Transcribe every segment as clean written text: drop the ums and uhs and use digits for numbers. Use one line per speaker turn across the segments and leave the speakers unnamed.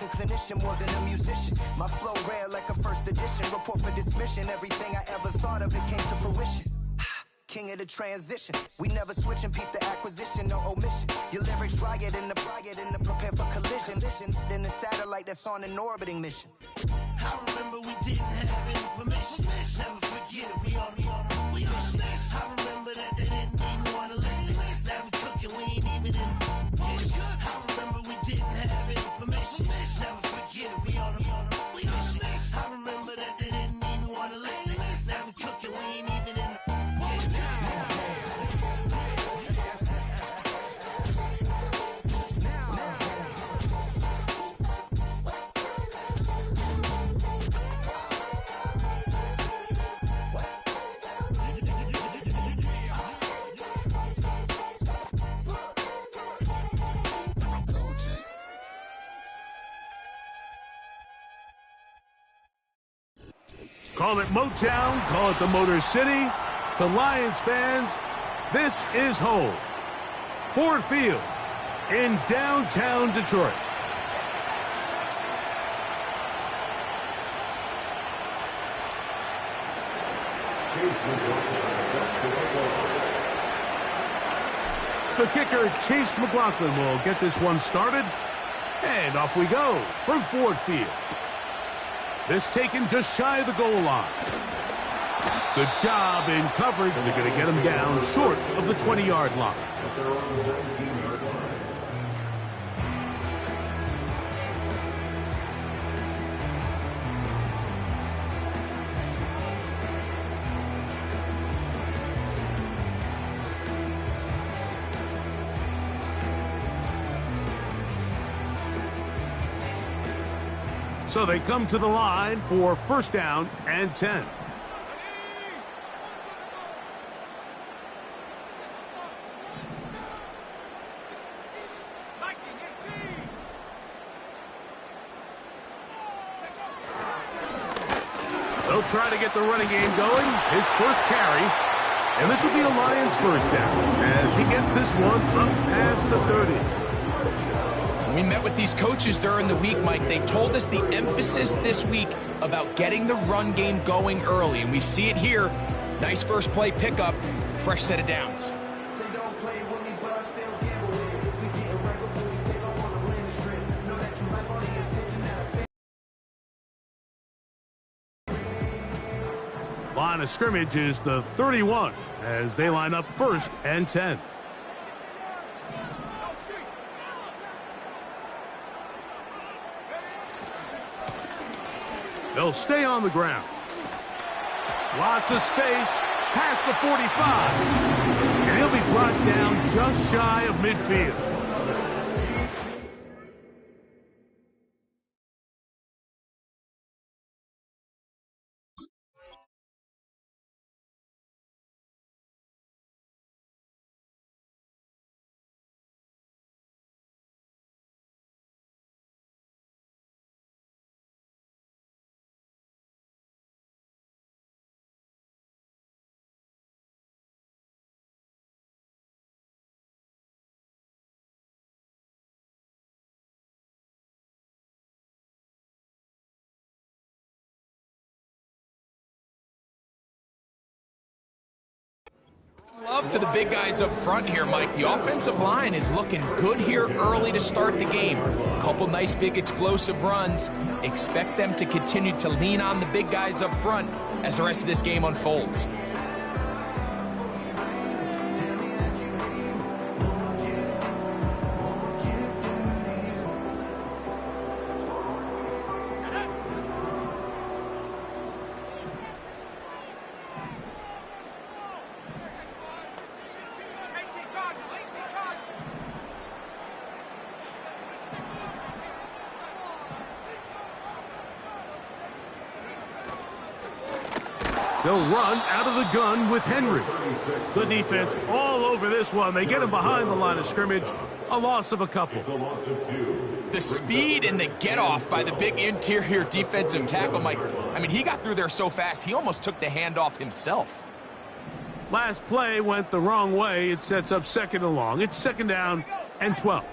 like a clinician more than a musician. My flow rare like a first edition. Report for dismission. Everything I ever thought of, it came to fruition. King of the transition. We never switch and peep the acquisition, no omission. Your lyrics drier than the prepare for collision. Than the satellite that's on an orbiting mission.
I remember we didn't have any permission. Never forget we on mission. I remember that they didn't even want to listen. Now we cooking, we ain't even in the kitchen. I remember we didn't have any permission. Never forget we on mission. I remember that they didn't even want to listen. Now we cooking, we ain't even in the kitchen.
Call it Motown, call it the Motor City. To Lions fans, this is home. Ford Field in downtown Detroit. The kicker, Chase McLaughlin, will get this one started. And off we go from Ford Field. This taken just shy of the goal line. Good job in coverage. They're going to get him down short of the 20-yard line. So they come to the line for first down and 10. They'll try to get the running game going. His first carry. And this will be a Lions first down as he gets this one up past the 30.
We met with these coaches during the week, Mike. They told us the emphasis this week about getting the run game going early, and we see it here. Nice first play pickup, fresh set of downs.
Line of scrimmage is the 31 as they line up first and 10. They'll stay on the ground. Lots of space past the 45. And he'll be brought down just shy of midfield.
Love to the big guys up front here, Mike. The offensive line is looking good here early to start the game. Couple nice big explosive runs. Expect them to continue to lean on the big guys up front as the rest of this game unfolds.
They'll run out of the gun with Henry. The defense all over this one. They get him behind the line of scrimmage. A loss of a couple.
The speed and the get-off by the big interior defensive tackle, Mike. I mean, he got through there so fast, he almost took the handoff himself.
Last play went the wrong way. It sets up second and long. It's second down and 12.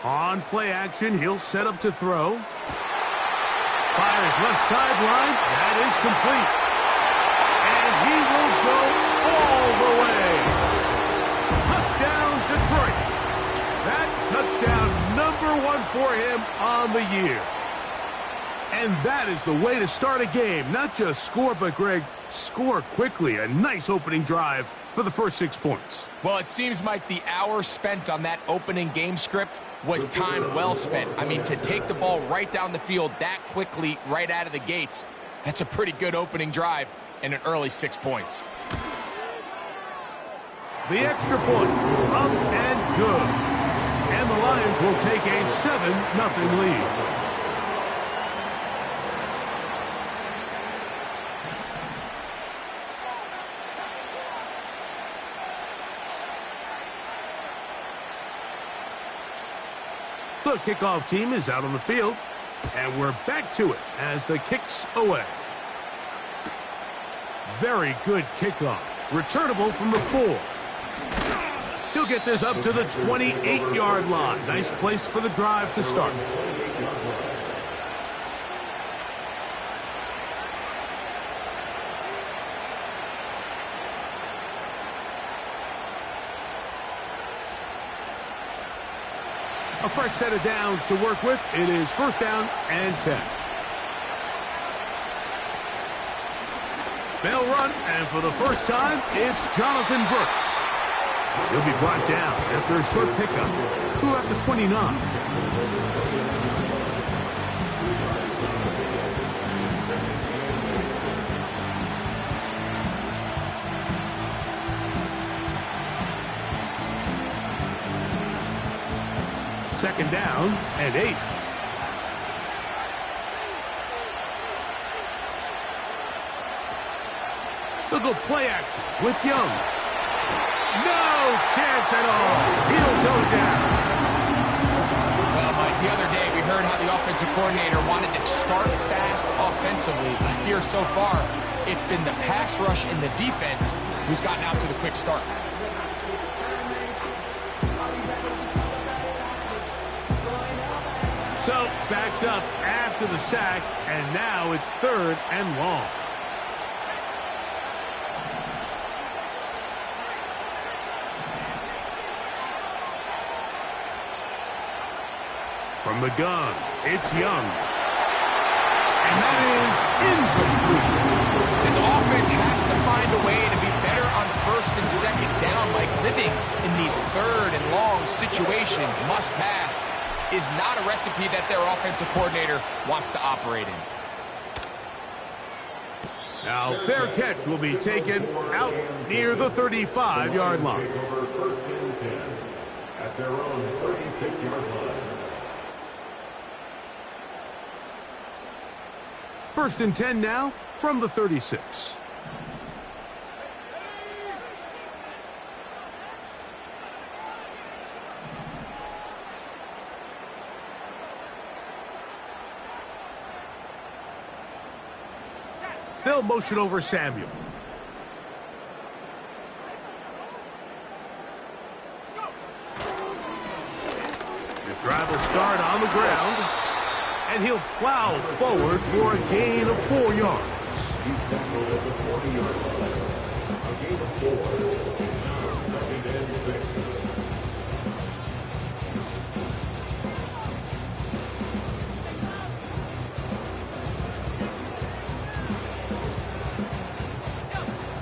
On play action, he'll set up to throw. Fires left sideline. That is complete. And he will go all the way. Touchdown, Detroit. That touchdown #1 for him on the year. And that is the way to start a game. Not just score, but, Greg, score quickly. A nice opening drive for the first 6 points.
Well, it seems, Mike, the hour spent on that opening game script was time well spent. I mean, to take the ball right down the field that quickly right out of the gates, that's a pretty good opening drive and an early 6 points.
The extra point, up and good. And the Lions will take a 7-0 lead. The kickoff team is out on the field, and we're back to it as the kick's away. Very good kickoff. Returnable from the 4. He'll get this up to the 28-yard line. Nice place for the drive to start. A fresh set of downs to work with. It is 1st down and 10. They'll run, and for the first time, it's Jonathan Brooks. He'll be brought down after a short pickup to about the 29. Second down and 8. They'll go play action with Young. No chance at all. He'll go down.
Well, Mike, the other day we heard how the offensive coordinator wanted to start fast offensively. But here so far, it's been the pass rush and the defense who's gotten out to the quick start.
So, backed up after the sack, and now it's 3rd and long. From the gun, it's Young. And that is incomplete.
This offense has to find a way to be better on 1st and 2nd down. Like, living in these 3rd and long situations, must pass, is not a recipe that their offensive coordinator wants to operate in.
Now, fair catch will be taken out near the 35-yard line.
At their own 36-yard line.
1st and 10 now from the 36. They'll motion over Samuel. His drive will start on the ground, and he'll plow forward for a gain of 4 yards.
He's tackled at the 40-yard line. A gain of 4. It's now 2nd and 6.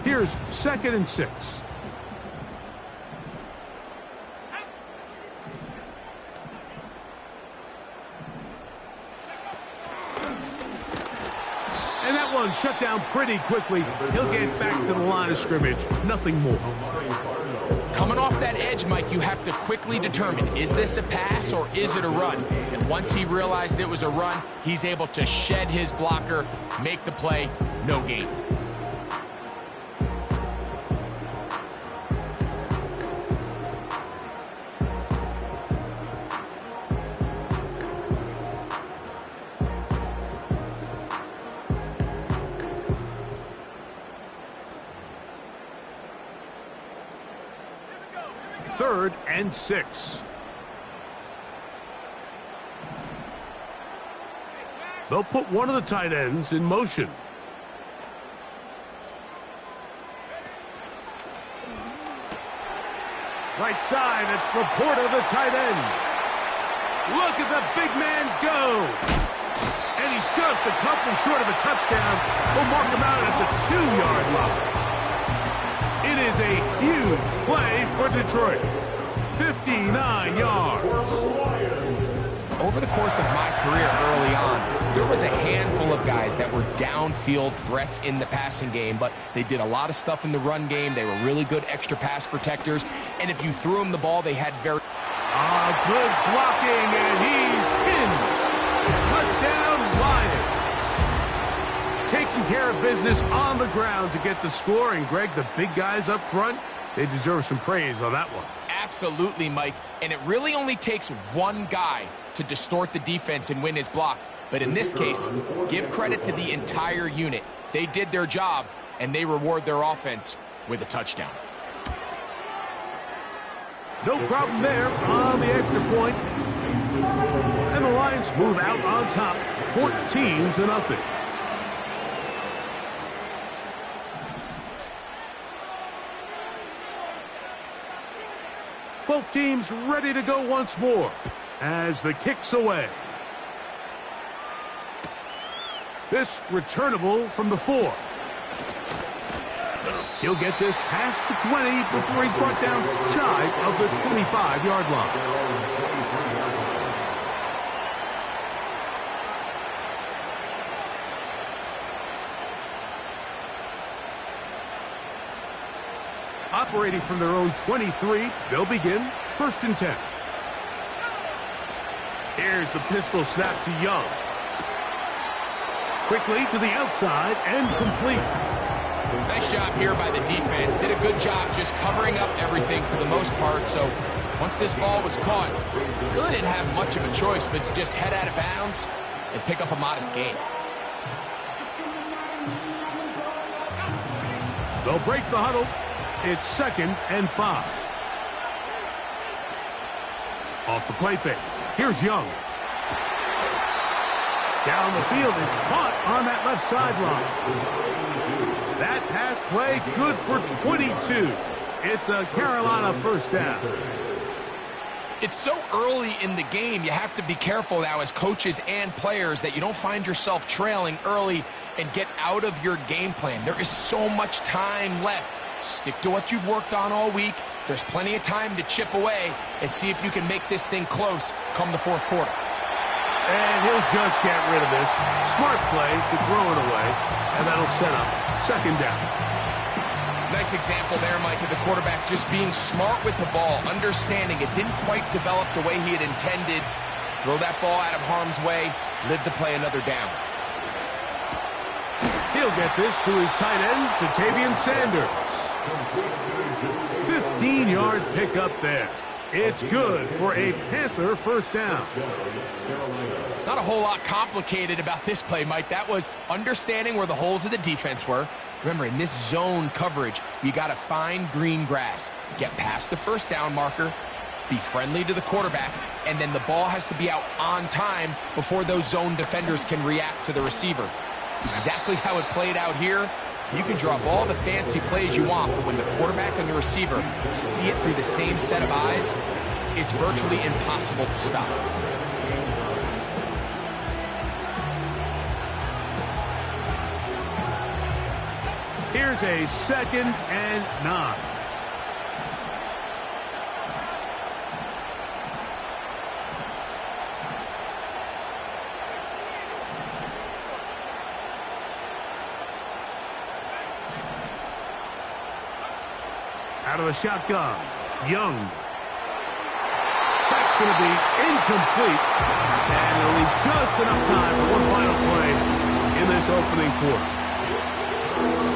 Here's 2nd and 6. And that one shut down pretty quickly. He'll get back to the line of scrimmage. Nothing more.
Coming off that edge, Mike, you have to quickly determine, is this a pass or is it a run? And once he realized it was a run, he's able to shed his blocker, make the play, no gain.
Third and 6. They'll put one of the tight ends in motion. Right side, it's Laporta, the tight end. Look at the big man go. And he's just a couple short of a touchdown. We'll mark him out at the 2-yard line. It is a huge play for Detroit. 59 yards.
Over the course of my career early on, there was a handful of guys that were downfield threats in the passing game, but they did a lot of stuff in the run game. They were really good extra pass protectors, and if you threw them the ball, they had very...
Good blocking, and he's in. Touchdown, Lions. Taking care of business on the ground to get the score, and Greg, the big guys up front, they deserve some praise on that one.
Absolutely, Mike, and it really only takes one guy to distort the defense and win his block. But in this case, give credit to the entire unit. They did their job, and they reward their offense with a touchdown.
No problem there on the extra point. And the Lions move out on top, 14-0. Both teams ready to go once more as the kick's away. This returnable from the 4. He'll get this past the 20 before he's brought down shy of the 25-yard line. Operating from their own 23, they'll begin 1st and 10. Here's the pistol snap to Young. Quickly to the outside and complete.
Nice job here by the defense. Did a good job just covering up everything for the most part. So once this ball was caught, really didn't have much of a choice but to just head out of bounds and pick up a modest gain.
They'll break the huddle. It's 2nd and 5. Off the play fake. Here's Young. Down the field, it's caught on that left sideline. That pass play good for 22. It's a Carolina 1st down.
It's so early in the game, you have to be careful now as coaches and players that you don't find yourself trailing early and get out of your game plan. There is so much time left. Stick to what you've worked on all week. There's plenty of time to chip away and see if you can make this thing close come the 4th quarter.
And he'll just get rid of this. Smart play to throw it away, and that'll set up 2nd down.
Nice example there, Mike, of the quarterback just being smart with the ball, understanding it didn't quite develop the way he had intended. Throw that ball out of harm's way, live to play another down.
He'll get this to his tight end, Ja'Tavion Sanders. 15-yard pickup there. It's good for a Panther 1st down.
Not a whole lot complicated about this play, Mike. That was understanding where the holes of the defense were. Remember, in this zone coverage, you got to find green grass. Get past the 1st down marker, be friendly to the quarterback, and then the ball has to be out on time before those zone defenders can react to the receiver. It's exactly how it played out here. You can draw up all the fancy plays you want, but when the quarterback and the receiver see it through the same set of eyes, it's virtually impossible to stop.
Here's a 2nd and 9. Out of the shotgun, Young. That's going to be incomplete. And it'll leave just enough time for one final play in this opening quarter.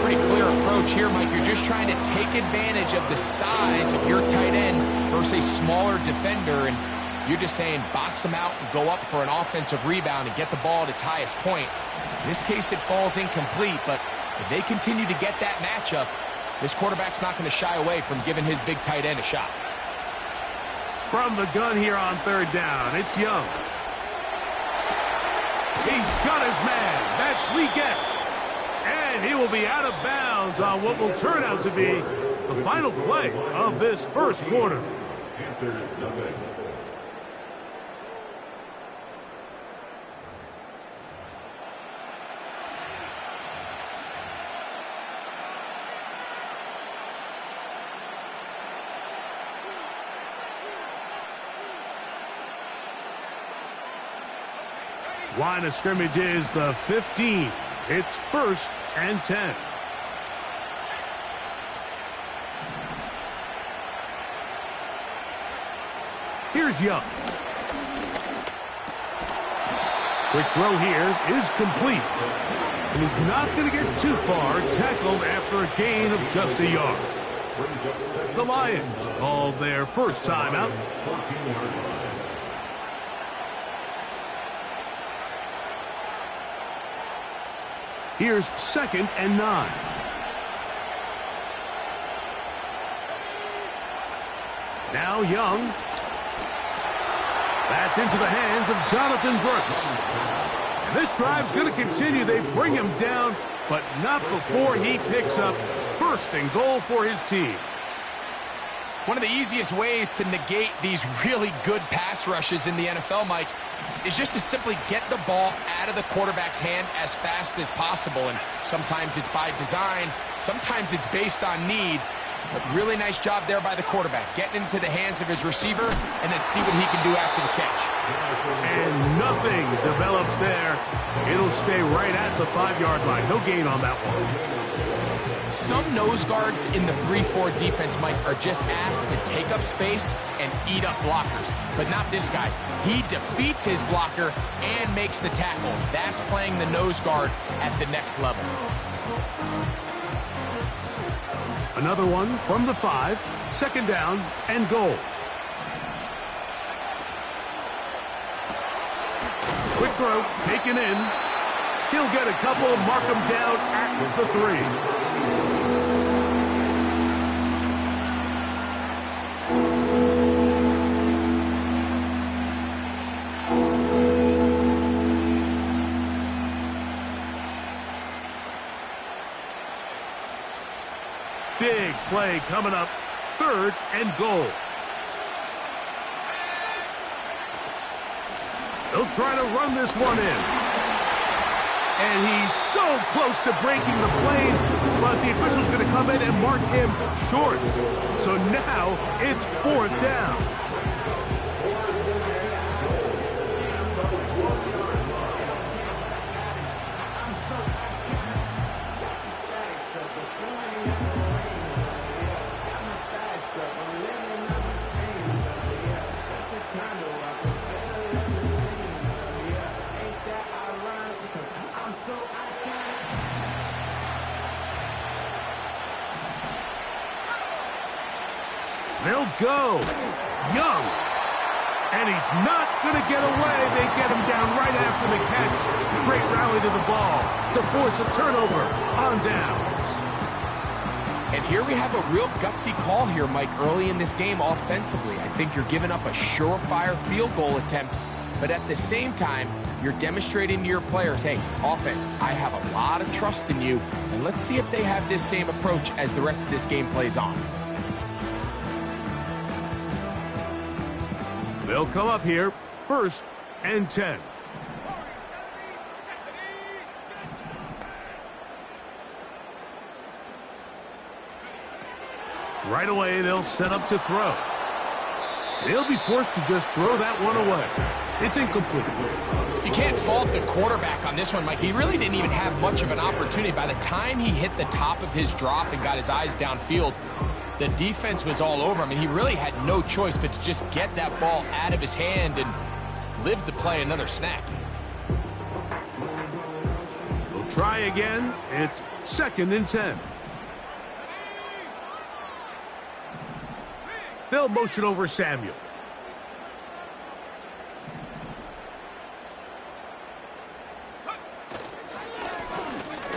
Pretty clear approach here, Mike. You're just trying to take advantage of the size of your tight end versus a smaller defender, and you're just saying box them out and go up for an offensive rebound and get the ball at its highest point. In this case, it falls incomplete, but if they continue to get that matchup, this quarterback's not going to shy away from giving his big tight end a shot.
From the gun here on 3rd down, it's Young. He's got his man. That's Leggett. And he will be out of bounds on what will turn out to be the final play of this first quarter.
Panthers nothing.
Line of scrimmage is the 15. It's 1st and 10. Here's Young. Quick throw here is complete. And he's not going to get too far, tackled after a gain of just a yard. The Lions called their first timeout. Here's 2nd and 9. Now Young. That's into the hands of Jonathan Brooks. And this drive's going to continue. They bring him down, but not before he picks up 1st and goal for his team.
One of the easiest ways to negate these really good pass rushes in the NFL, Mike, is just to simply get the ball out of the quarterback's hand as fast as possible. And sometimes it's by design, sometimes it's based on need. But really nice job there by the quarterback, getting into the hands of his receiver and then see what he can do after the catch.
And nothing develops there. It'll stay right at the 5-yard line. No gain on that one.
Some nose guards in the 3-4 defense, Mike, are just asked to take up space and eat up blockers. But not this guy. He defeats his blocker and makes the tackle. That's playing the nose guard at the next level.
Another one from the 5. 2nd down and goal. Quick throw, taken in. He'll get a couple, mark him down at the 3. Big play coming up. 3rd and goal. They'll try to run this one in. And he's so close to breaking the plane, but the official's going to come in and mark him short. So now it's 4th down. They'll go. Young. And he's not going to get away. They get him down right after the catch. Great rally to the ball to force a turnover on downs.
And here we have a real gutsy call here, Mike, early in this game offensively. I think you're giving up a surefire field goal attempt, but at the same time, you're demonstrating to your players, hey, offense, I have a lot of trust in you, and let's see if they have this same approach as the rest of this game plays on.
They'll come up here, 1st and 10. Right away, they'll set up to throw. They'll be forced to just throw that one away. It's incomplete.
You can't fault the quarterback on this one, Mike. He really didn't even have much of an opportunity. By the time he hit the top of his drop and got his eyes downfield, the defense was all over him, and he really had no choice but to just get that ball out of his hand and live to play another snap.
We'll try again. It's 2nd and 10. They'll motion over Samuel.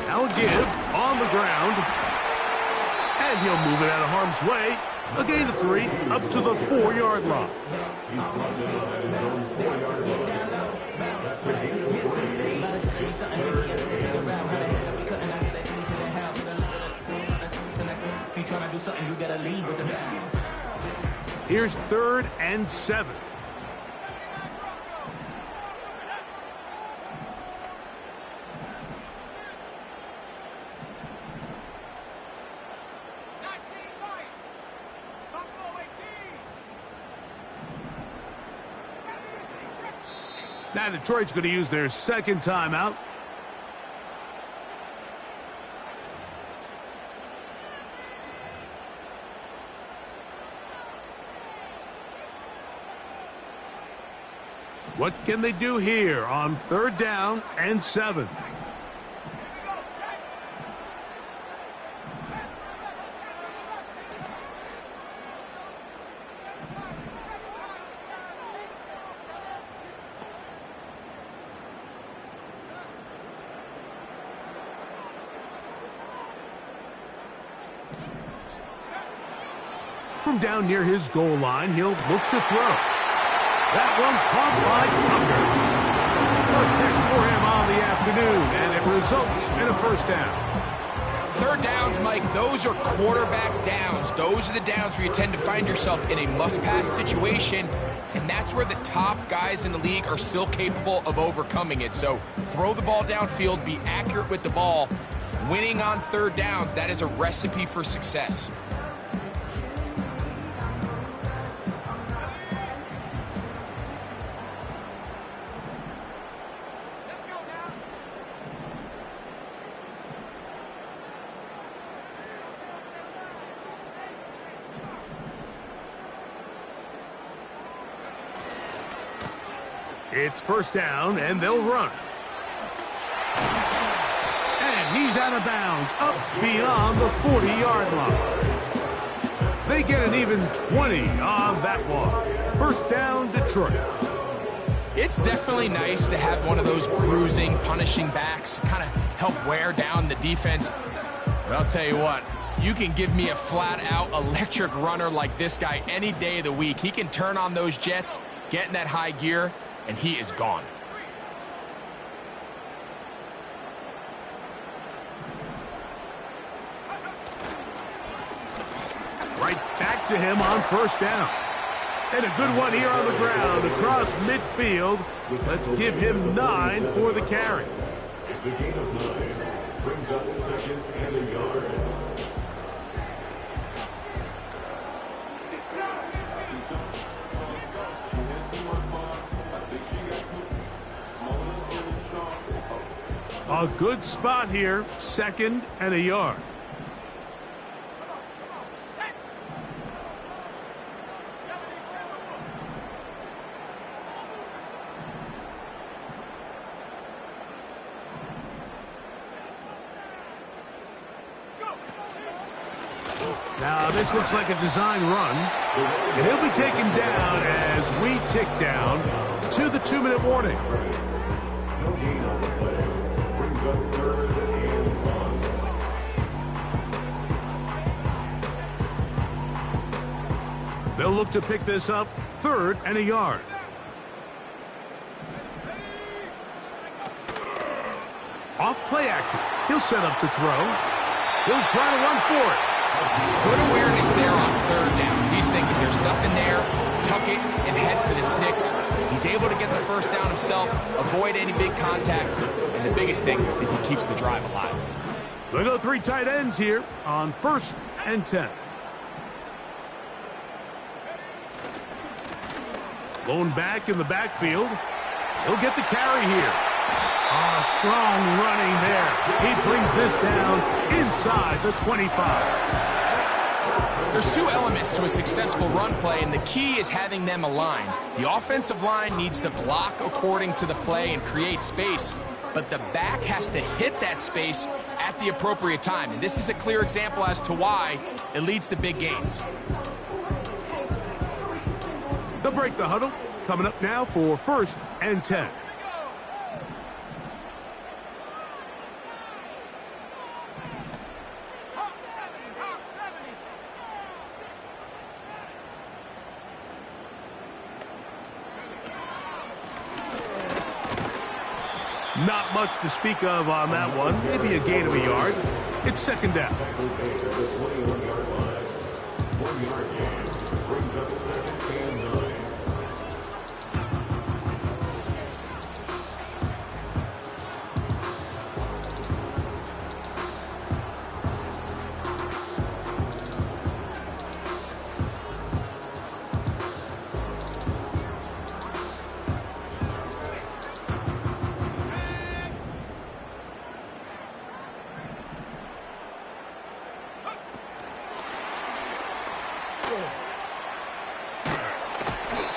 Now a give on the ground. And he'll move it out of harm's way A gain of 3 up to the 4-yard line.
He's brought down at his own 4-yard line. That's a gain of 3. It's 3rd and 7.
Here's 3rd and 7. Now Detroit's going to use their second timeout. What can they do here on 3rd down and 7? From down near his goal line, he'll look to throw. That one caught by Tucker. First catch for him on the afternoon, and it results in a 1st down.
3rd downs, Mike, those are quarterback downs. Those are the downs where you tend to find yourself in a must-pass situation, and that's where the top guys in the league are still capable of overcoming it. So throw the ball downfield, be accurate with the ball. Winning on 3rd downs, that is a recipe for success.
It's 1st down, and they'll run. And he's out of bounds, up beyond the 40-yard line. They get an even 20 on that one. 1st down, Detroit.
It's definitely nice to have one of those bruising, punishing backs kind of help wear down the defense. But I'll tell you what, you can give me a flat-out electric runner like this guy any day of the week. He can turn on those jets, get in that high gear, and he is gone.
Right back to him on 1st down. And a good one here on the ground across midfield. Let's give him 9 for the carry.
It's a gain of 9. Brings up 2nd and a yard.
A good spot here, 2nd and a yard. Now this looks like a design run, and he'll be taken down as we tick down to the 2-minute warning.
No gain on the play. Brings up 3rd and 1.
They'll look to pick this up, 3rd and a yard. Off play action. He'll set up to throw. He'll try to run for it.
Good awareness there on 3rd down. He's thinking there's nothing there. Tuck it and head for the sticks. He's able to get the 1st down himself, avoid any big contact, and the biggest thing is he keeps the drive alive.
They'll go 3 tight ends here on 1st and 10. Blown back in the backfield. He'll get the carry here. Strong running there. He brings this down inside the 25.
There's 2 elements to a successful run play, and the key is having them aligned. The offensive line needs to block according to the play and create space, but the back has to hit that space at the appropriate time. And this is a clear example as to why it leads to big gains.
They'll break the huddle. Coming up now for 1st and 10. Not much to speak of on that one. Maybe a gain of a yard. It's second down.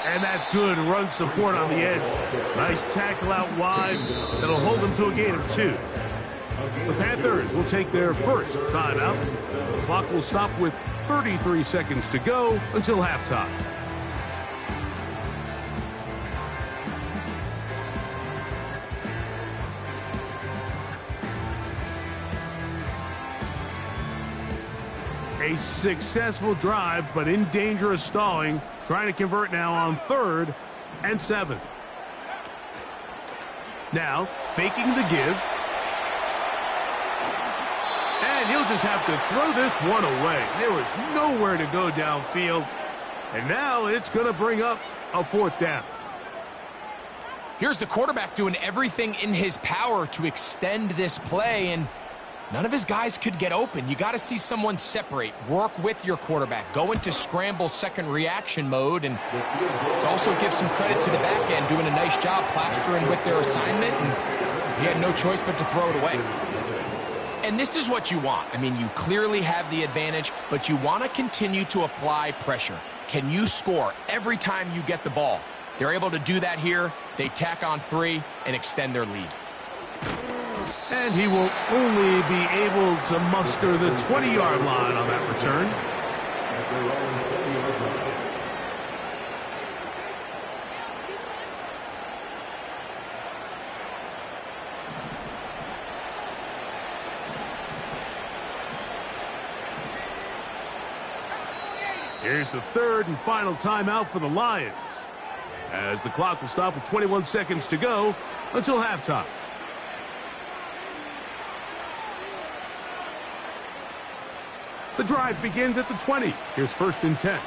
And that's good run support on the edge. Nice tackle out wide. That'll hold them to a gain of 2. The Panthers will take their first timeout. The clock will stop with 33 seconds to go until halftime. A successful drive, but in danger of stalling. Trying to convert now on 3rd and 7. Now, faking the give. And he'll just have to throw this one away. There was nowhere to go downfield. And now it's going to bring up a 4th down.
Here's the quarterback doing everything in his power to extend this play, and none of his guys could get open. You got to see someone separate, work with your quarterback, go into scramble second reaction mode, and it also gives some credit to the back end doing a nice job plastering with their assignment, and he had no choice but to throw it away. And this is what you want. I mean, you clearly have the advantage, but you want to continue to apply pressure. Can you score every time you get the ball? They're able to do that here. They tack on 3 and extend their lead.
And he will only be able to muster the 20-yard line on that return. Here's the 3rd and final timeout for the Lions, as the clock will stop with 21 seconds to go until halftime. The drive begins at the 20. Here's 1st and 10.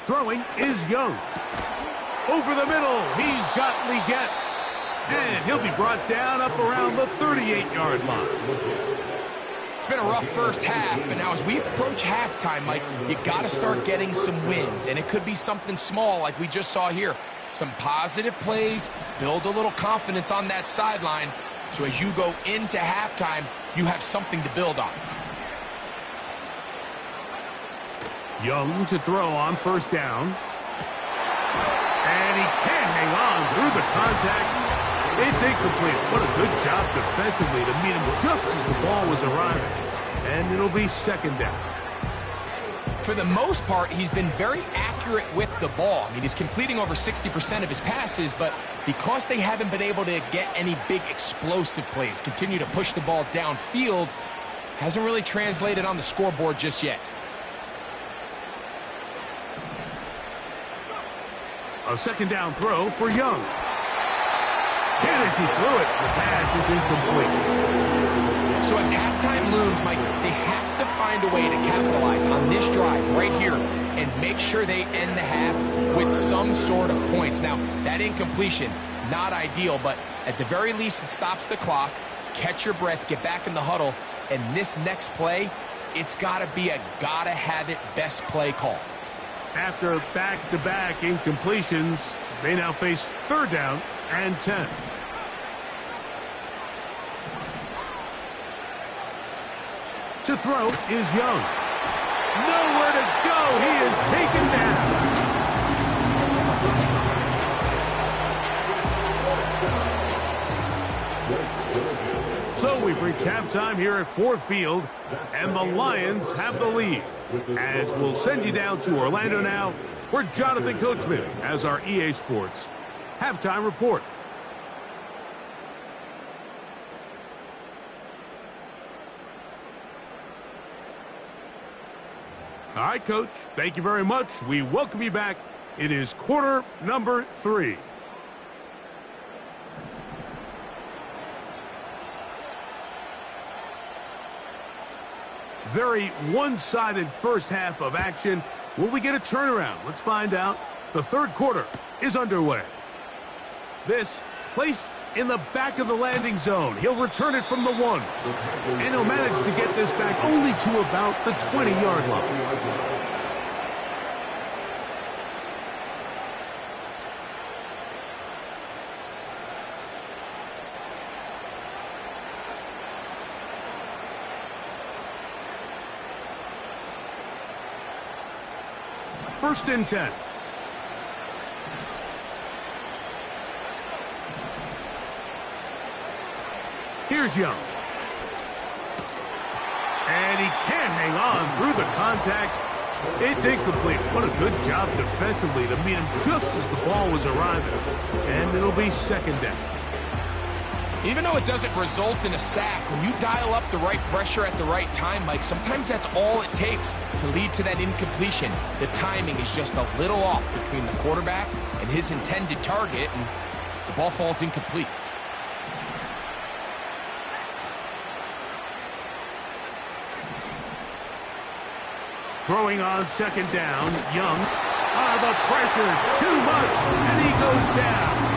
Throwing is Young. Over the middle, he's got Leggett. And he'll be brought down up around the 38-yard line.
It's been a rough first half, but now as we approach halftime, Mike, you got to start getting some wins. And it could be something small like we just saw here. Some positive plays, build a little confidence on that sideline. So as you go into halftime, you have something to build on.
Young to throw on 1st down. And he can't hang on through the contact. It's incomplete. What a good job defensively to meet him just as the ball was arriving. And it'll be 2nd down.
For the most part, he's been very accurate with the ball. I mean, he's completing over 60% of his passes, but because they haven't been able to get any big explosive plays, continue to push the ball downfield, hasn't really translated on the scoreboard just yet.
A 2nd down throw for Young. And as he threw it, the pass is incomplete.
So as halftime looms, Mike, they have to find a way to capitalize on this drive right here and make sure they end the half with some sort of points. Now, that incompletion, not ideal, but at the very least, it stops the clock. Catch your breath, get back in the huddle, and this next play, it's got to be a gotta-have-it best play call.
After back-to-back incompletions, they now face 3rd down and 10. To throw is Young. Nowhere to go. He is taken down. So we've reached halftime here at Ford Field, and the Lions have the lead. As we'll send you down to Orlando now, where Jonathan Coachman has our EA Sports halftime report. All right, Coach, thank you very much. We welcome you back. It is quarter number 3. Very one-sided first half of action. Will we get a turnaround? Let's find out. The third quarter is underway. This placed in the back of the landing zone. He'll return it from the 1. And he'll manage to get this back only to about the 20-yard line. First and 10. Here's Young. And he can't hang on through the contact. It's incomplete. What a good job defensively to meet him just as the ball was arriving. And it'll be second down.
Even though it doesn't result in a sack, when you dial up the right pressure at the right time, Mike, sometimes that's all it takes to lead to that incompletion. The timing is just a little off between the quarterback and his intended target, and the ball falls incomplete.
Throwing on second down, Young. The pressure, too much, and he goes down.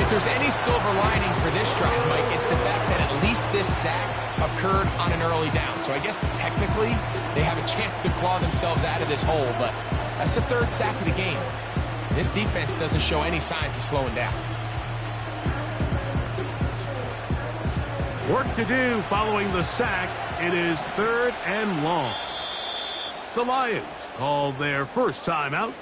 If there's any silver lining for this drive, Mike, it's the fact that at least this sack occurred on an early down. So I guess technically they have a chance to claw themselves out of this hole, but that's the third sack of the game. This defense doesn't show any signs of slowing down.
Work to do following the sack. It is third and long. The Lions called their first timeout.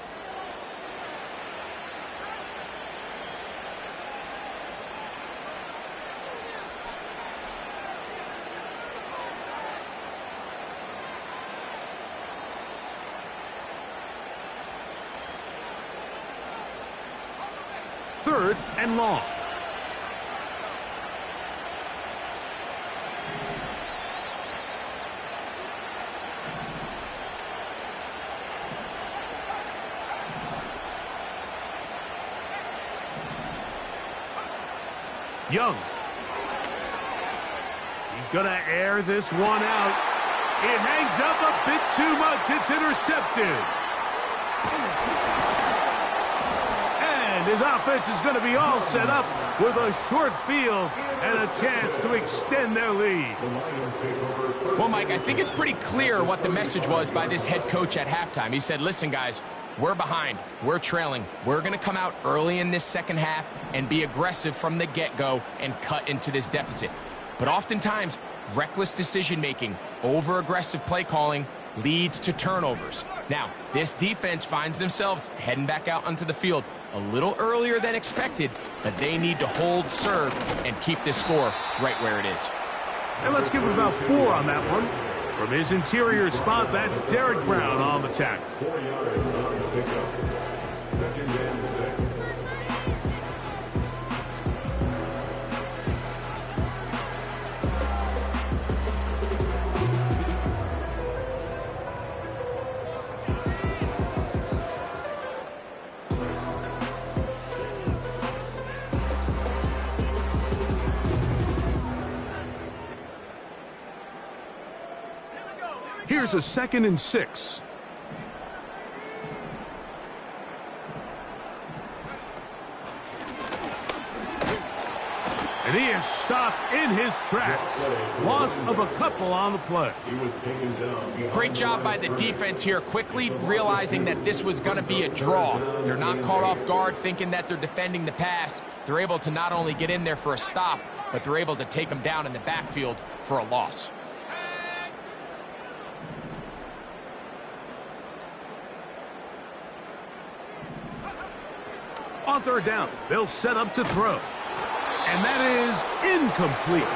Third and long. Young. He's going to air this one out. It hangs up a bit too much. It's intercepted. And his offense is going to be all set up with a short field and a chance to extend their lead.
Well, Mike, I think it's pretty clear what the message was by this head coach at halftime. He said, listen, guys, we're behind. We're trailing. We're going to come out early in this second half and be aggressive from the get-go and cut into this deficit. But oftentimes, reckless decision-making, over-aggressive play calling leads to turnovers. Now, this defense finds themselves heading back out onto the field a little earlier than expected, but they need to hold serve and keep this score right where it is.
And let's give it about 4 on that one. From his interior spot, that's Derek Brown on the tackle.
4 yards on the pickup. Second and 6.
Here's a 2nd and 6. And he is stopped in his tracks. Loss of a couple on the play.
He was taken down.
Great job by the defense here, quickly realizing that this was going to be a draw. They're not caught off guard thinking that they're defending the pass. They're able to not only get in there for a stop, but they're able to take them down in the backfield for a loss.
On third down, they'll set up to throw. And that is incomplete.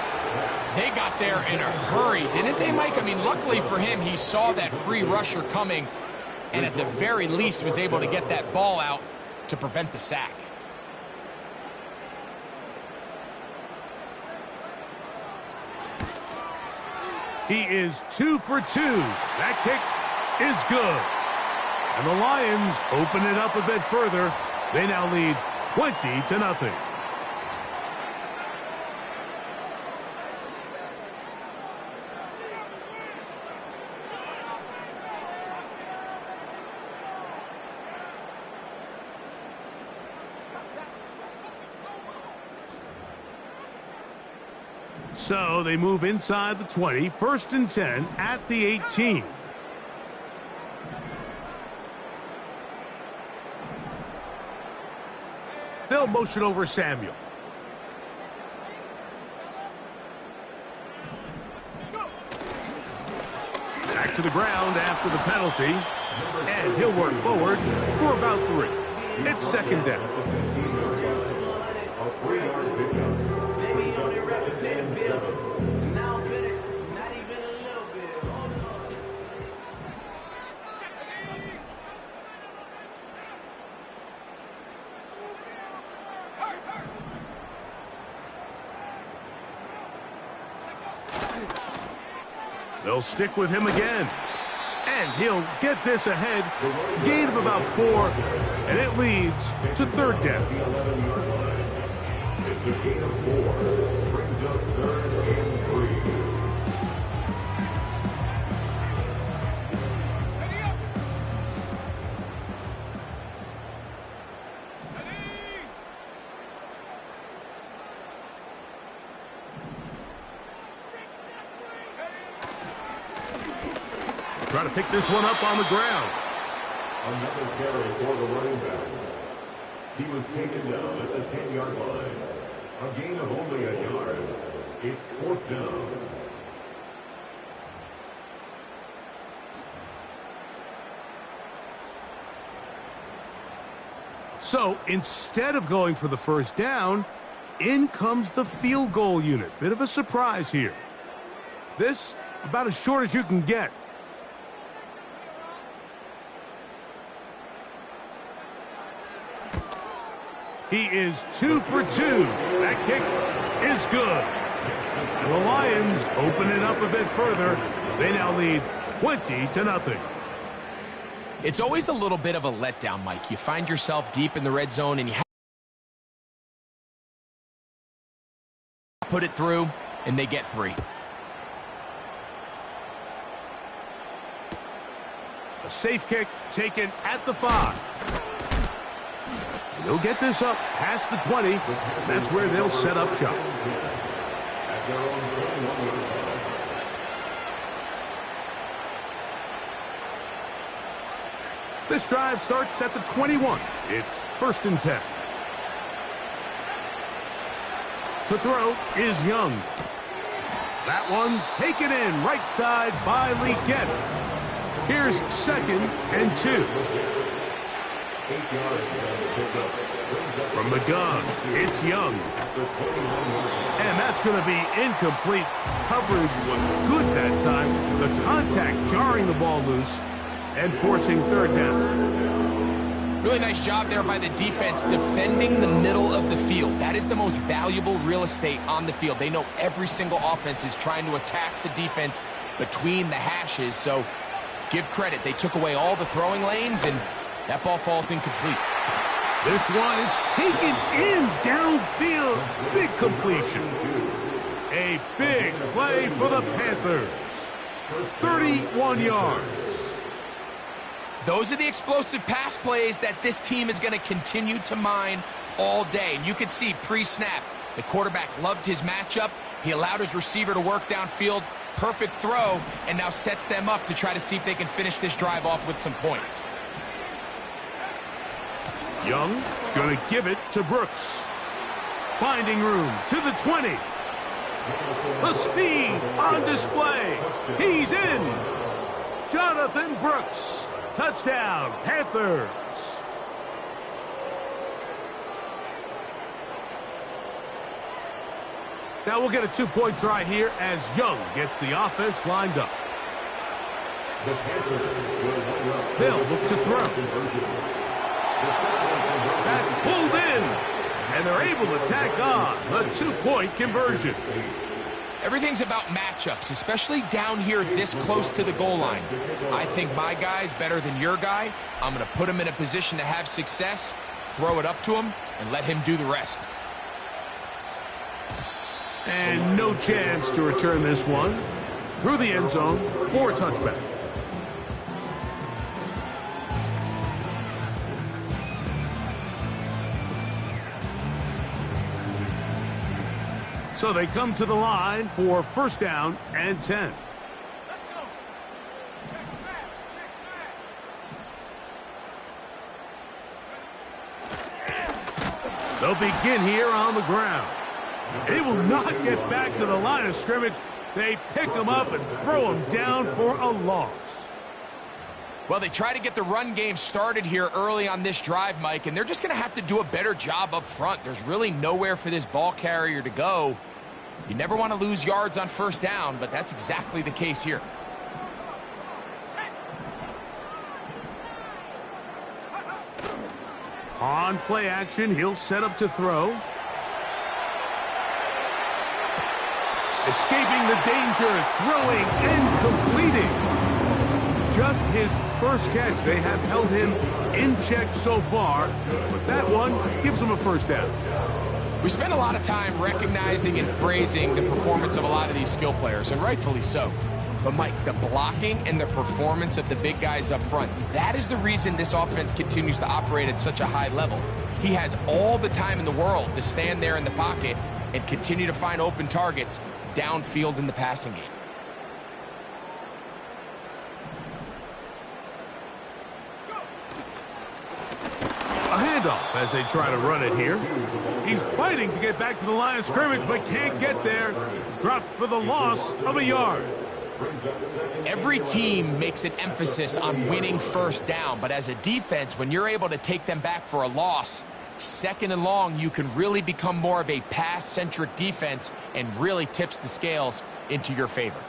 They got there in a hurry, didn't they, Mike? I mean, luckily for him, he saw that free rusher coming, and at the very least was able to get that ball out to prevent the sack.
He is 2 for 2. That kick is good. And the Lions open it up a bit further. They now lead 20-0. So they move inside the 20, 1st and 10 at the 18. They'll motion over Samuel. Back to the ground after the penalty, and he'll work forward for about 3. It's 2nd down.
A 3-yard pickup. Brings up 2nd and 7.
Now fit it, not even a little bit. Oh, no.
They'll stick with him again. And he'll get this ahead. Gain of about 4, and it leads to 3rd down.
The 11-yard line. It's a gain of 4. Brings up 3rd and 3.
Try to pick this one up on the ground.
Another carry for the running back. He was taken down at the 10-yard line. A gain of only a yard. It's 4th down.
So instead of going for the 1st down, in comes the field goal unit. Bit of a surprise here. This about as short as you can get. He is 2 for 2. That kick is good. And the Lions open it up a bit further. They now lead 20-0.
It's always a little bit of a letdown, Mike. You find yourself deep in the red zone and you put it through, and they get 3.
A safe kick taken at the 5. They'll get this up past the 20. That's where they'll set up shop.
At their own 21-yard line.
This drive starts at the 21. It's 1st and 10. To throw is Young. That one taken in right side by Leggett. Here's 2nd and 2.
8 yards on the pickup.
From the gun, it's Young. And that's going to be incomplete. Coverage was good that time. The contact jarring the ball loose and forcing 3rd down.
Really nice job there by the defense defending the middle of the field. That is the most valuable real estate on the field. They know every single offense is trying to attack the defense between the hashes. So give credit. They took away all the throwing lanes, and that ball falls incomplete.
This one is taken in downfield. Big completion. A big play for the Panthers. 31 yards.
Those are the explosive pass plays that this team is going to continue to mine all day. And you can see pre-snap, the quarterback loved his matchup. He allowed his receiver to work downfield. Perfect throw, and now sets them up to try to see if they can finish this drive off with some points.
Young going to give it to Brooks. Finding room to the 20. The speed on display. He's in. Jonathan Brooks. Touchdown, Panthers. Now we'll get a 2-point try here as Young gets the offense lined up.
The Panthers will line up.
They'll look to throw. That's pulled in, and they're able to tack on the 2-point conversion.
Everything's about matchups, especially down here this close to the goal line. I think my guy's better than your guy. I'm going to put him in a position to have success, throw it up to him, and let him do the rest.
And no chance to return this one. Through the end zone for a touchback. So they come to the line for 1st down and 10. They'll begin here on the ground. They will not get back to the line of scrimmage. They pick them up and throw them down for a loss.
Well, they try to get the run game started here early on this drive, Mike, and they're just going to have to do a better job up front. There's really nowhere for this ball carrier to go. You never want to lose yards on 1st down, but that's exactly the case here.
On play action, he'll set up to throw. Escaping the danger, throwing and completing. Just his first catch. They have held him in check so far, but that one gives him a 1st down.
We spend a lot of time recognizing and praising the performance of a lot of these skill players, and rightfully so. But, Mike, the blocking and the performance of the big guys up front, that is the reason this offense continues to operate at such a high level. He has all the time in the world to stand there in the pocket and continue to find open targets downfield in the passing game.
A handoff as they try to run it here. He's fighting to get back to the line of scrimmage, but can't get there. Dropped for the loss of a yard.
Every team makes an emphasis on winning 1st down, but as a defense, when you're able to take them back for a loss, 2nd and long, you can really become more of a pass-centric defense and really tips the scales into your favor.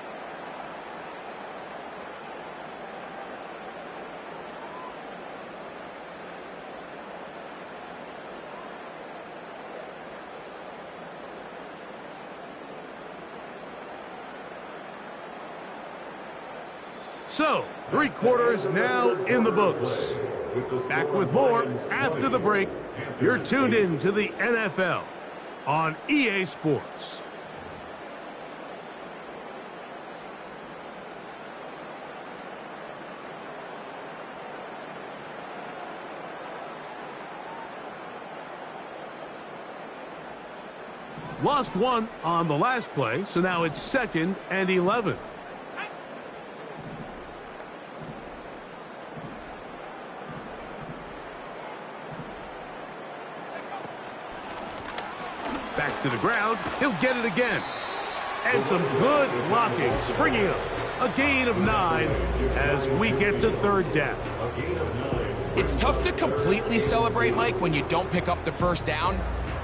So, 3 quarters now in the books. Back with more after the break. You're tuned in to the NFL on EA Sports. Lost one on the last play, so now it's 2nd and 11. Back to the ground. He'll get it again. And some good blocking. Springing up. A gain of 9 as we get to 3rd down.
It's tough to completely celebrate, Mike, when you don't pick up the 1st down,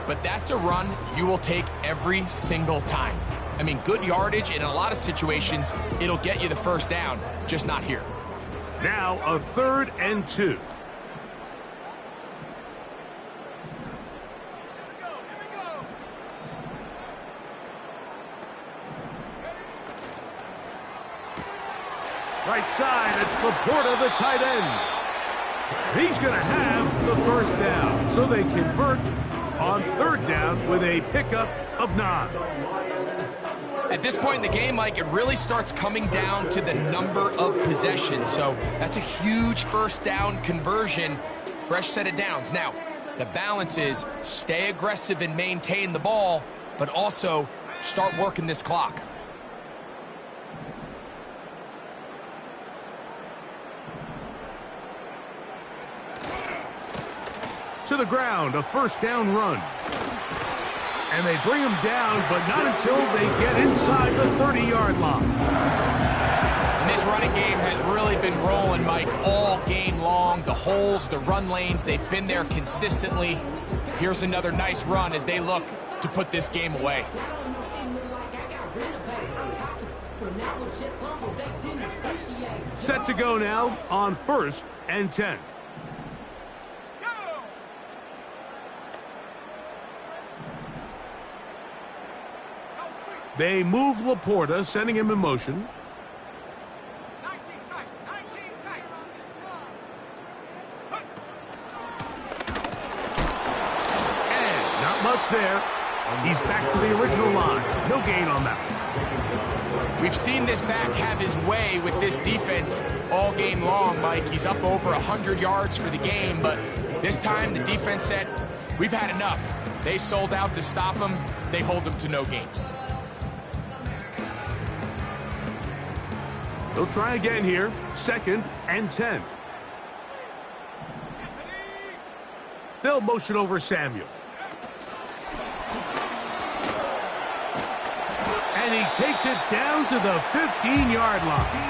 but that's a run you will take every single time. I mean, good yardage, and in a lot of situations, it'll get you the 1st down, just not here.
Now a 3rd and 2. Right side, it's Laporta, the tight end. He's going to have the 1st down, so they convert on 3rd down with a pickup of 9.
At this point in the game, Mike, it really starts coming down to the number of possessions. So that's a huge 1st down conversion, fresh set of downs. Now, the balance is stay aggressive and maintain the ball, but also start working this clock.
To the ground, a 1st down run. And they bring him down, but not until they get inside the 30-yard line.
And this running game has really been rolling, Mike, all game long. The holes, the run lanes, they've been there consistently. Here's another nice run as they look to put this game away.
Set to go now on 1st and 10. They move Laporta, sending him in motion. And not much there. He's back to the original line. No gain on that one.
We've seen this back have his way with this defense all game long, Mike. He's up over 100 yards for the game, but this time the defense said, we've had enough. They sold out to stop him. They hold him to no gain.
They'll try again here. 2nd and 10. They'll motion over Samuel. And he takes it down to the 15-yard line.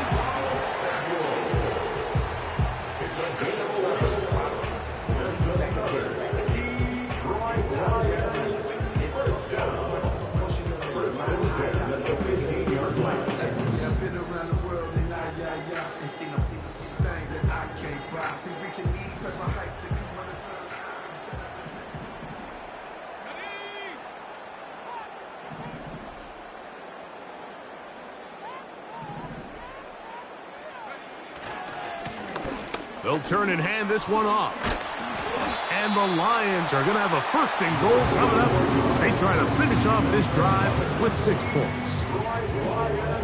They'll turn and hand this one off. And the Lions are going to have a 1st and goal coming up. They try to finish off this drive with 6 points.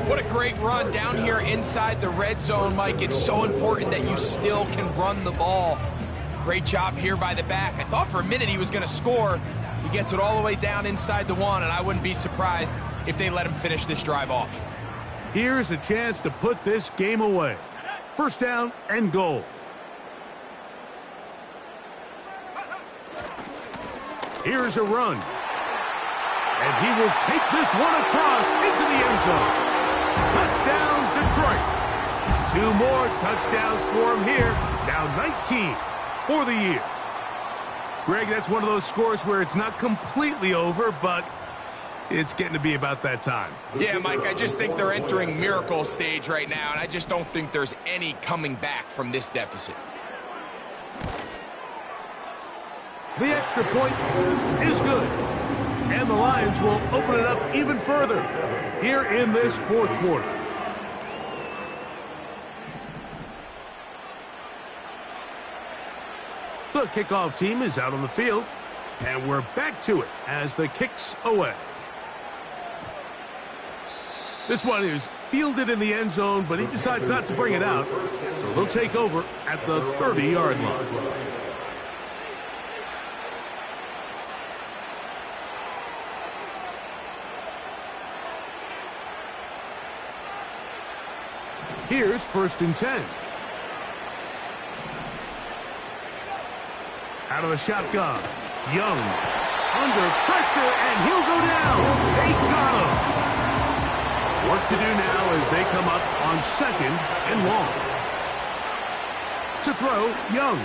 What a great run down here inside the red zone, Mike. It's so important that you still can run the ball. Great job here by the back. I thought for a minute he was going to score. He gets it all the way down inside the 1, and I wouldn't be surprised if they let him finish this drive off.
Here's a chance to put this game away. 1st down and goal. Here's a run. And he will take this one across into the end zone. Touchdown, Detroit. 2 more touchdowns for him here. Now 19 for the year. Greg, that's one of those scores where it's not completely over, but it's getting to be about that time.
Yeah, Mike, I just think they're entering miracle stage right now, and I just don't think there's any coming back from this deficit.
The extra point is good. And the Lions will open it up even further here in this 4th quarter. The kickoff team is out on the field. And we're back to it as the kick's away. This one is fielded in the end zone, but he decides not to bring it out. So they'll take over at the 30-yard line. Here's 1st and 10. Out of the shotgun. Young under pressure, and he'll go down. They got him. Work to do now as they come up on 2nd and long. To throw, Young.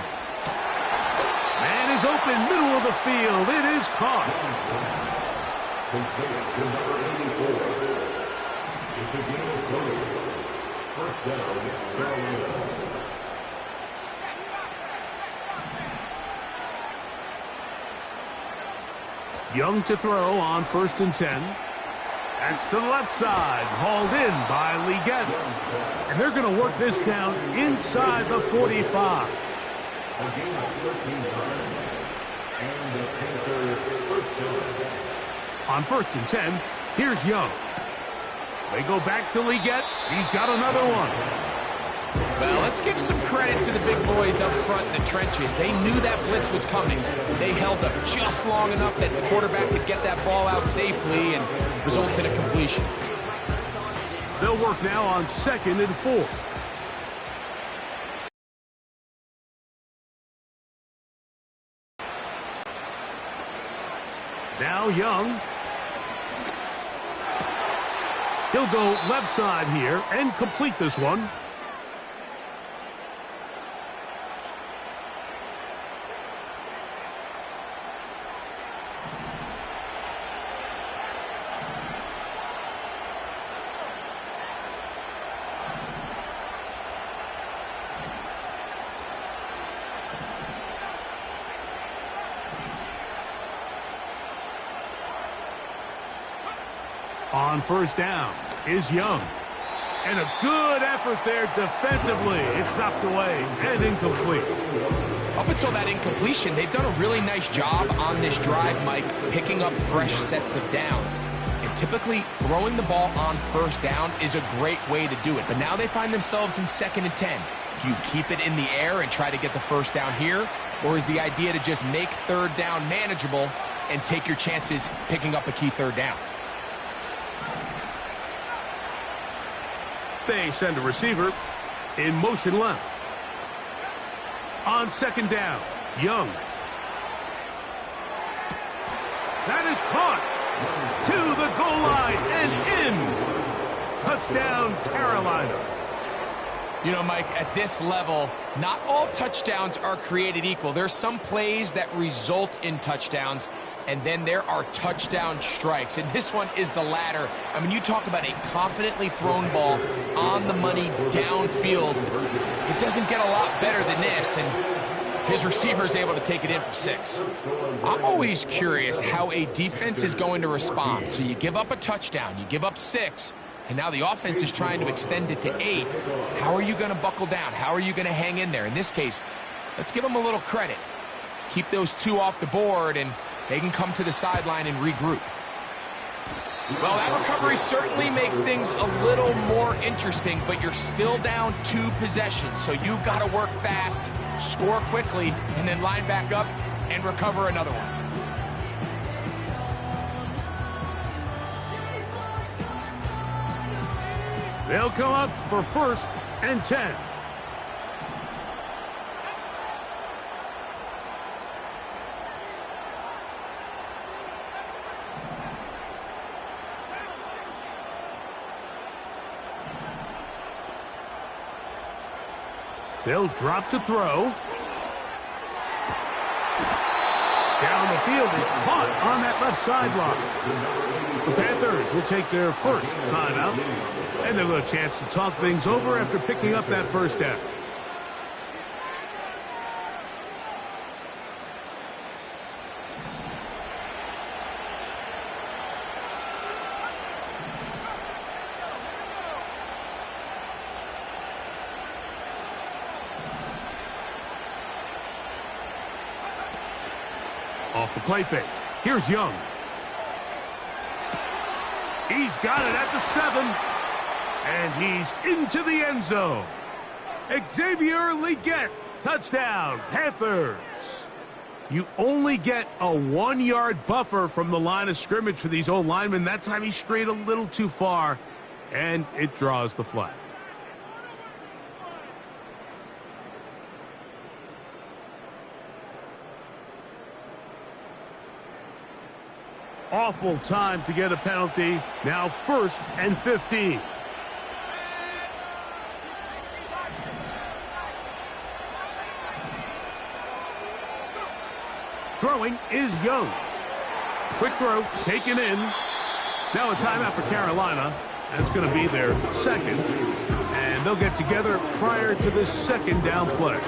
Man is open, middle of the field. It is caught.
It's a game of 30. 1st down, Carolina.
Young to throw on 1st and 10. That's to the left side, hauled in by Leggett. And they're going to work this down inside the 45.
A game of 13 yards. And the Panthers 1st down.
On 1st and 10, here's Young. They go back to Leggett. He's got another one.
Well, let's give some credit to the big boys up front in the trenches. They knew that blitz was coming. They held up just long enough that the quarterback could get that ball out safely and results in a completion.
They'll work now on 2nd and 4. Now Young. He'll go left side here and complete this one. On first down is Young. And a good effort there defensively. It's knocked away and incomplete.
Up until that incompletion, they've done a really nice job on this drive, Mike, picking up fresh sets of downs. And typically, throwing the ball on first down is a great way to do it. But now they find themselves in 2nd and 10. Do you keep it in the air and try to get the first down here? Or is the idea to just make 3rd down manageable and take your chances picking up a key 3rd down?
They send a receiver in motion left. On 2nd down, Young. That is caught to the goal line and in. Touchdown, Carolina.
You know, Mike, at this level, not all touchdowns are created equal. There's some plays that result in touchdowns, and then there are touchdown strikes. And this one is the latter. I mean, you talk about a confidently thrown ball on the money downfield. It doesn't get a lot better than this, and his receiver is able to take it in for 6. I'm always curious how a defense is going to respond. So you give up a touchdown, you give up 6, and now the offense is trying to extend it to 8. How are you going to buckle down? How are you going to hang in there? In this case, let's give them a little credit. Keep those 2 off the board, and they can come to the sideline and regroup. Well, that recovery certainly makes things a little more interesting, but you're still down 2 possessions, so you've got to work fast, score quickly, and then line back up and recover another one.
They'll come up for 1st and 10. They'll drop to throw. Down the field, it's caught on that left sideline. The Panthers will take their first timeout, and they'll have a chance to talk things over after picking up that first down. Off the play fake. Here's Young. He's got it at the 7. And he's into the end zone. Xavier Legette, touchdown, Panthers. You only get a 1-yard buffer from the line of scrimmage for these old linemen. That time he strayed a little too far, and it draws the flag. Awful time to get a penalty. Now 1st and 15. Throwing is Young. Quick throw, taken in. Now a timeout for Carolina. That's going to be their 2nd. And they'll get together prior to this 2nd down play.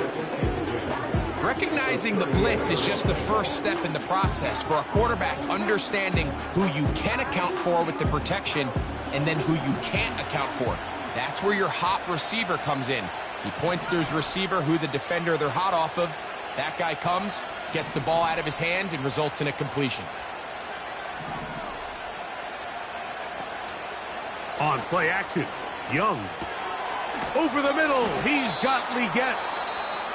Recognizing the blitz is just the first step in the process for a quarterback, understanding who you can account for with the protection and then who you can't account for. That's where your hot receiver comes in. He points to his receiver, who the defender they're hot off of. That guy comes, gets the ball out of his hand, and results in a completion.
On play action, Young. Over the middle, he's got Legette.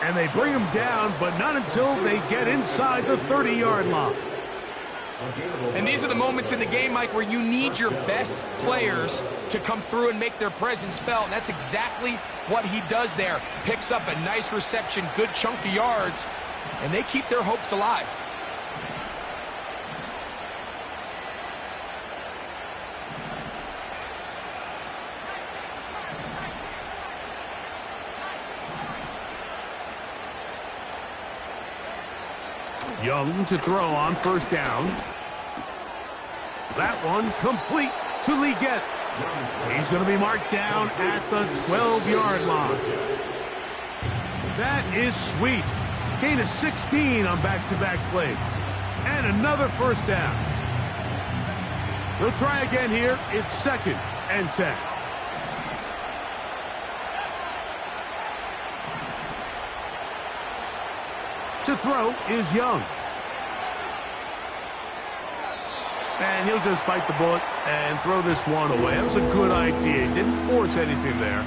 And they bring him down, but not until they get inside the 30-yard line.
And these are the moments in the game, Mike, where you need your best players to come through and make their presence felt. And that's exactly what he does there. Picks up a nice reception, good chunk of yards, and they keep their hopes alive.
Young to throw on first down. That one complete to Legette. He's going to be marked down at the 12-yard line. That is sweet. Gain of 16 on back-to-back plays. And another first down. They'll try again here. It's 2nd and 10. To throw is Young. And he'll just bite the bullet and throw this one away. That was a good idea. He didn't force anything there.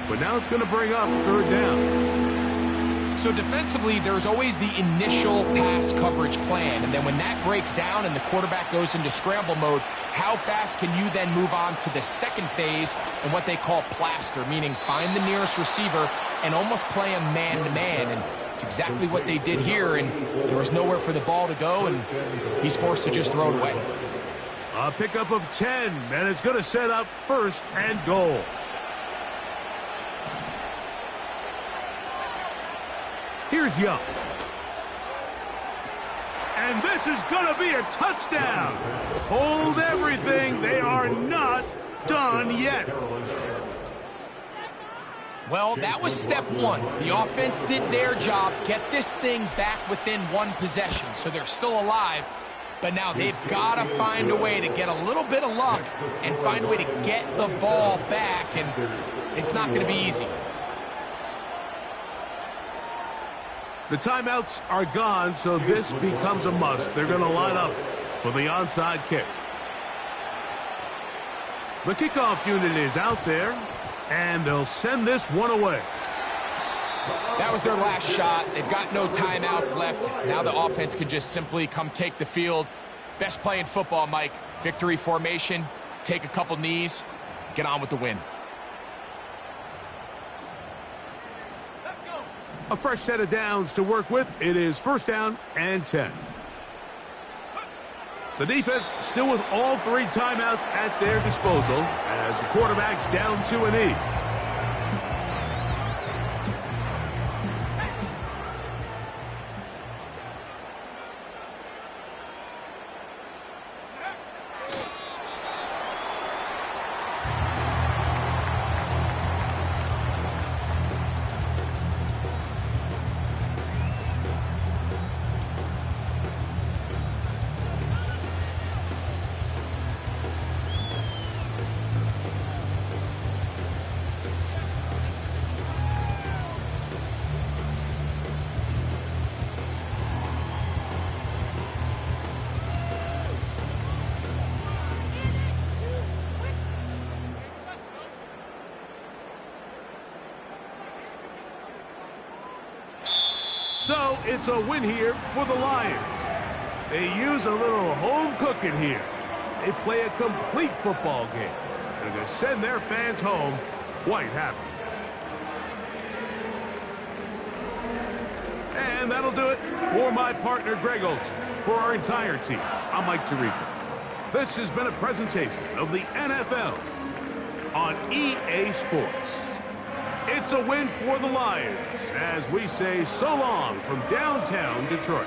But now it's going to bring up 3rd down.
So defensively, there's always the initial pass coverage plan. And then when that breaks down and the quarterback goes into scramble mode, how fast can you then move on to the second phase and what they call plaster, meaning find the nearest receiver and almost play him man-to-man. And it's exactly what they did here, and there was nowhere for the ball to go, and he's forced to just throw it away.
A pickup of 10, and it's going to set up 1st and goal. Here's Young. And this is going to be a touchdown. Hold everything. They are not done yet.
Well, that was step 1. The offense did their job, get this thing back within 1 possession, so they're still alive. But now they've got to find a way to get a little bit of luck and find a way to get the ball back, and it's not going to be easy.
The timeouts are gone, so this becomes a must. They're going to line up for the onside kick. The kickoff unit is out there, and they'll send this one away.
That was their last shot. They've got no timeouts left. Now the offense can just simply come take the field. Best play in football, Mike. Victory formation, take a couple knees, get on with the win.
A fresh set of downs to work with. It is 1st down and 10. The defense still with all 3 timeouts at their disposal as the quarterback's down to a knee. So it's a win here for the Lions. They use a little home cooking here. They play a complete football game. And they send their fans home quite happy. And that'll do it for my partner, Greg Olson. For our entire team, I'm Mike Tirico. This has been a presentation of the NFL on EA Sports. It's a win for the Lions as we say so long from downtown Detroit.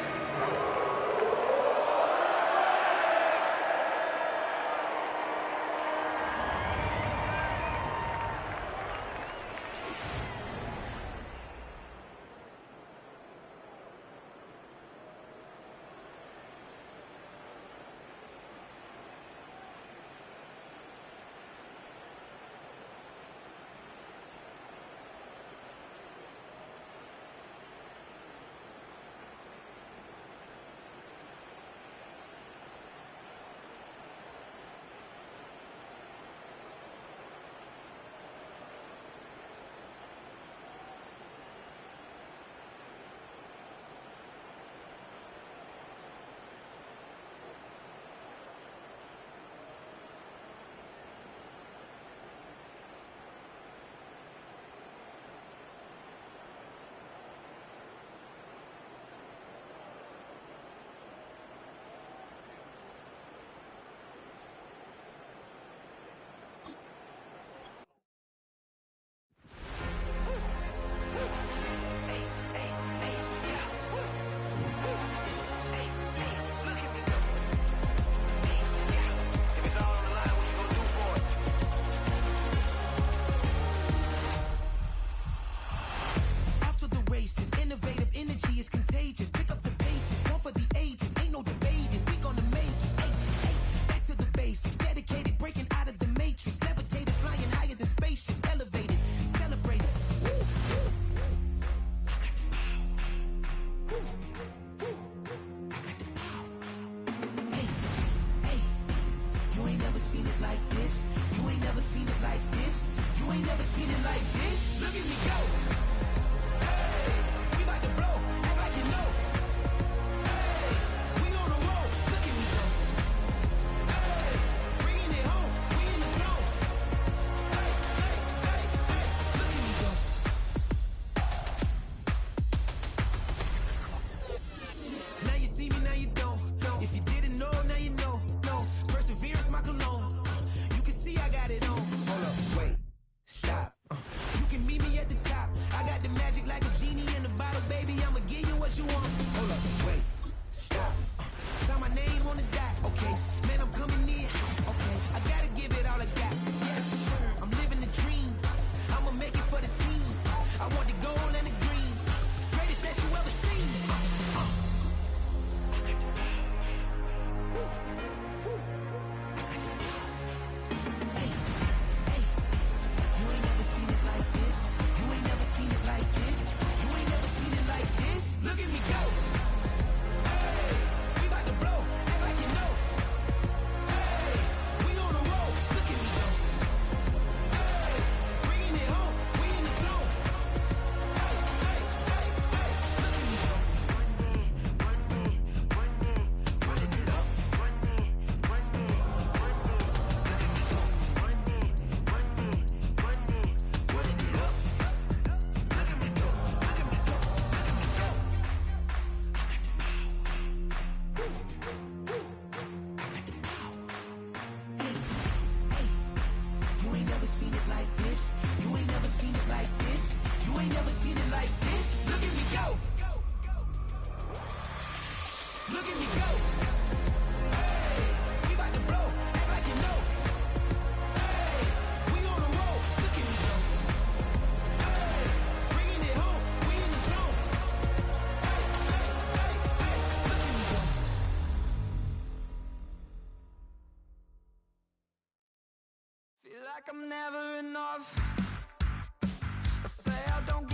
seen it like this. You ain't never seen it like this. You ain't never seen it like this. Look at me go. Hey, we about to blow. Act like you know. Hey, we on the roll. Look at me go. Hey, bringing it home. We in the zone. Hey, hey, hey, hey. Look at me go. Now you see me, now you don't. If you didn't know, now you know. No, perseverance, my cologne. You can see I got it on. Hold up, wait, stop. You can meet me at the top. I got the magic like a genie in a bottle, baby. I'ma give you what you want. Hold up, wait, stop. Sign my name on the dot. Okay, man, I'm coming in. Okay, I gotta give it all I got. Yes, I'm living the dream. I'ma make it for the team. I want the gold and the green. Greatest that you ever seen. Look at me go. Hey, we about to blow. Act like you know. Hey, we on the roll. Look at me go. Hey, bringing it home. We in the zone. Hey, hey, hey, hey. Look at me go. Running it up. Look at me go. Running it up. Look at me go. Look at me go. You ain't never seen it like this. You ain't never seen it like this. You ain't never seen it like this. Look at me go. Look at me go. Hey, we about to blow. Act like you know. Hey, we on the roll. Look at me go. Hey, bringing it home. We in the zone. Hey, hey, hey, hey. Look at me go. Feel like I'm never enough. I say I don't